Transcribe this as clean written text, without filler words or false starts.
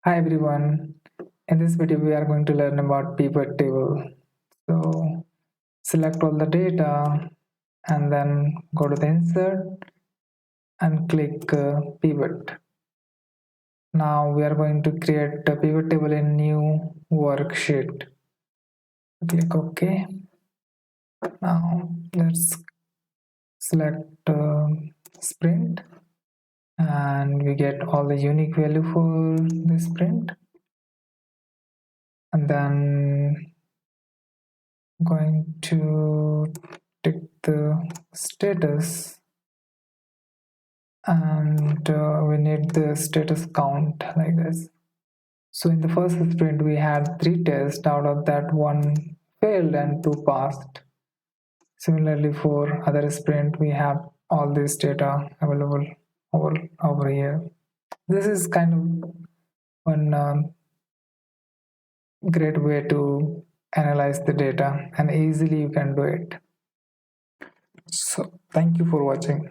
Hi everyone. In this video we are going to learn about pivot table. So select all the data and then go to the insert and click pivot. Now we are going to create a pivot table in new worksheet. Click OK. Now let's select sprint and we get all the unique value for this sprint, and then going to tick the status, and we need the status count like this. So in the first sprint we had 3 tests, out of that 1 failed and 2 passed. Similarly for other sprint we have all this data available over here. This is kind of one great way to analyze the data, and easily you can do it. So thank you for watching.